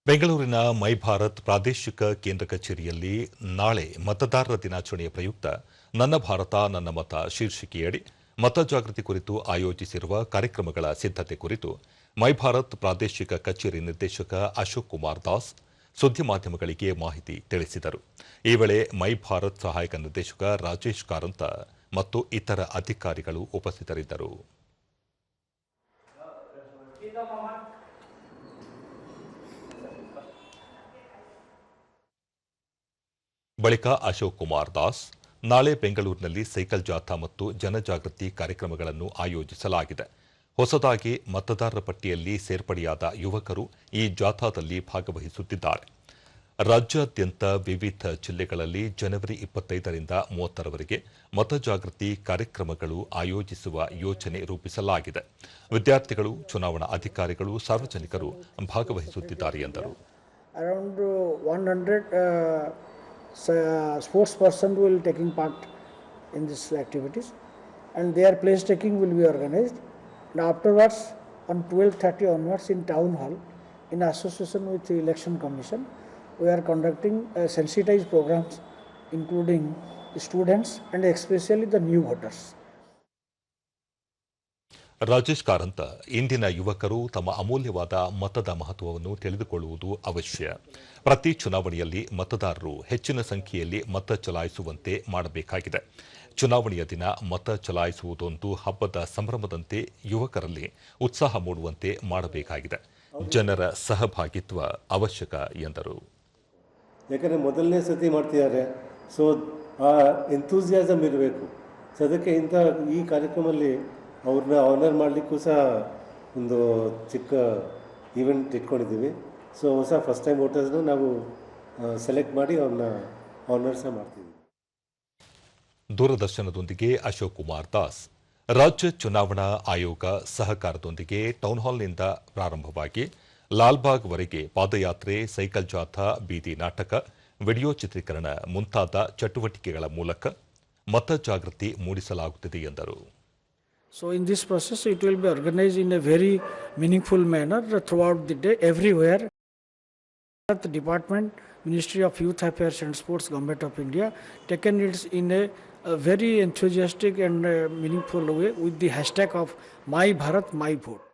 ಬೆಂಗಳೂರಿನ ಮೈ ಭಾರತ್ ಪ್ರಾದೇಶಿಕ ಕೇಂದ್ರ ಕಚೇರಿಯಲ್ಲಿ ನಾಳೆ ಮತದಾರರ ದಿನಾಚರಣೆಯ ಪ್ರಯುಕ್ತ ನನ್ನ ಭಾರತ ನನ್ನ ಮತ ಶೀರ್ಷಿಕೆಯಡಿ ಮತ ಜಾಗೃತಿ ಕುರಿತು ಆಯೋಜಿಸಿರುವ ಕಾರ್ಯಕ್ರಮಗಳ ಸಿದ್ದತೆ ಕುರಿತು ಮೈ ಭಾರತ್ ಪ್ರಾದೇಶಿಕ ಕಚೇರಿ ನಿರ್ದೇಶಕ ಅಶೋಕ್ ಕುಮಾರ್ ದಾಸ್ ಸುದ್ದಿ ಮಾಧ್ಯಮಗಳಿಗೆ ಮಾಹಿತಿ ತಿಳಿಸಿದರು. ಈ ವೇಳೆ ಮೈ ಭಾರತ್ ಸಹಾಯಕ ನಿರ್ದೇಶಕ ರಾಜೇಶ್ ಕಾರಂತ ಮತ್ತು ಇತರ ಅಧಿಕಾರಿಗಳು ಉಪಸ್ಥಿತರಿದ್ದರು. ಬಳಿಕ ಅಶೋಕ್ ಕುಮಾರ್ ದಾಸ್, ನಾಳೆ ಬೆಂಗಳೂರಿನಲ್ಲಿ ಸೈಕಲ್ ಜಾಥಾ ಮತ್ತು ಜನಜಾಗೃತಿ ಕಾರ್ಯಕ್ರಮಗಳನ್ನು ಆಯೋಜಿಸಲಾಗಿದೆ. ಹೊಸದಾಗಿ ಮತದಾರರ ಪಟ್ಟಿಯಲ್ಲಿ ಸೇರ್ಪಡೆಯಾದ ಯುವಕರು ಈ ಜಾಥಾದಲ್ಲಿ ಭಾಗವಹಿಸುತ್ತಿದ್ದಾರೆ. ರಾಜ್ಯಾದ್ಯಂತ ವಿವಿಧ ಜಿಲ್ಲೆಗಳಲ್ಲಿ ಜನವರಿ 25ರಿಂದ 30ರವರೆಗೆ ಮತಜಾಗೃತಿ ಕಾರ್ಯಕ್ರಮಗಳು ಆಯೋಜಿಸುವ ಯೋಜನೆ ರೂಪಿಸಲಾಗಿದೆ. ವಿದ್ಯಾರ್ಥಿಗಳು, ಚುನಾವಣಾ ಅಧಿಕಾರಿಗಳು, ಸಾರ್ವಜನಿಕರು ಭಾಗವಹಿಸುತ್ತಿದ್ದಾರೆ ಎಂದರು. Sports person will taking part in these activities, and their place taking will be organized. And afterwards, on 12:30 onwards in town hall, in association with the election commission, we are conducting sensitized programs, including the students and especially the new voters. Rajesh Karanth, ಇಂದಿನ ಯುವಕರು ತಮ್ಮ ಅಮೂಲ್ಯವಾದ ಮತದ ಮಹತ್ವವನ್ನು ತಿಳಿದುಕೊಳ್ಳುವುದು ಅವಶ್ಯ. ಪ್ರತಿ ಚುನಾವಣೆಯಲ್ಲಿ ಮತದಾರರು ಹೆಚ್ಚಿನ ಸಂಖ್ಯೆಯಲ್ಲಿ ಮತ ಚಲಾಯಿಸುವಂತೆ ಮಾಡಬೇಕಾಗಿದೆ. ಚುನಾವಣೆಯ ದಿನ ಮತ ಚಲಾಯಿಸುವುದೊಂದು ಹಬ್ಬದ ಸಂಭ್ರಮದಂತೆ ಯುವಕರಲ್ಲಿ ಉತ್ಸಾಹ ಮೂಡುವಂತೆ ಮಾಡಬೇಕಾಗಿದೆ. ಜನರ ಸಹಭಾಗಿತ್ವ ಅವಶ್ಯಕ ಎಂದರು. ಯಾಕಂದರೆ ಮೊದಲನೇ ಸತಿ ಮಾಡ್ತಿದ್ದಾರೆ, ಸೊ ಆ ಎಂಥೂಸಿಯಾಸಮ್ ಇರಬೇಕು. ಸೊ ಅದಕ್ಕೆ ಈ ಕಾರ್ಯಕ್ರಮದಲ್ಲಿ ಅವ್ರನ್ನ ಆನರ್ ಮಾಡಲಿಕ್ಕೂ ಸಹ ಒಂದು ಚಿಕ್ಕ ಈವೆಂಟ್ ಇಟ್ಕೊಂಡಿದ್ದೀವಿ. ಸೊ ಹೊಸ ಫಸ್ಟ್ ಟೈಮ್ ವೋಟರ್ಸ್ನ ನಾವು ಸೆಲೆಕ್ಟ್ ಮಾಡಿ ಅವ್ರನ್ನ ಆನರ್ ಸಹ ಮಾಡ್ತೀವಿ. ದೂರದರ್ಶನದೊಂದಿಗೆ ಅಶೋಕ್ ಕುಮಾರ್ ದಾಸ್, ರಾಜ್ಯ ಚುನಾವಣಾ ಆಯೋಗ ಸಹಕಾರದೊಂದಿಗೆ ಟೌನ್ ಹಾಲ್ನಿಂದ ಪ್ರಾರಂಭವಾಗಿ ಲಾಲ್ಬಾಗ್ವರೆಗೆ ಪಾದಯಾತ್ರೆ, ಸೈಕಲ್ ಜಾಥಾ, ಬೀದಿ ನಾಟಕ, ವಿಡಿಯೋ ಚಿತ್ರೀಕರಣ ಮುಂತಾದ ಚಟುವಟಿಕೆಗಳ ಮೂಲಕ ಮತ ಜಾಗೃತಿ ಮೂಡಿಸಲಾಗುತ್ತಿದೆ ಎಂದರು. So in this process, it will be organized in a very meaningful manner throughout the day, everywhere. The Department, Ministry of Youth Affairs and Sports, Government of India, taken it in a very enthusiastic and meaningful way with the hashtag of My Bharat, My Vote.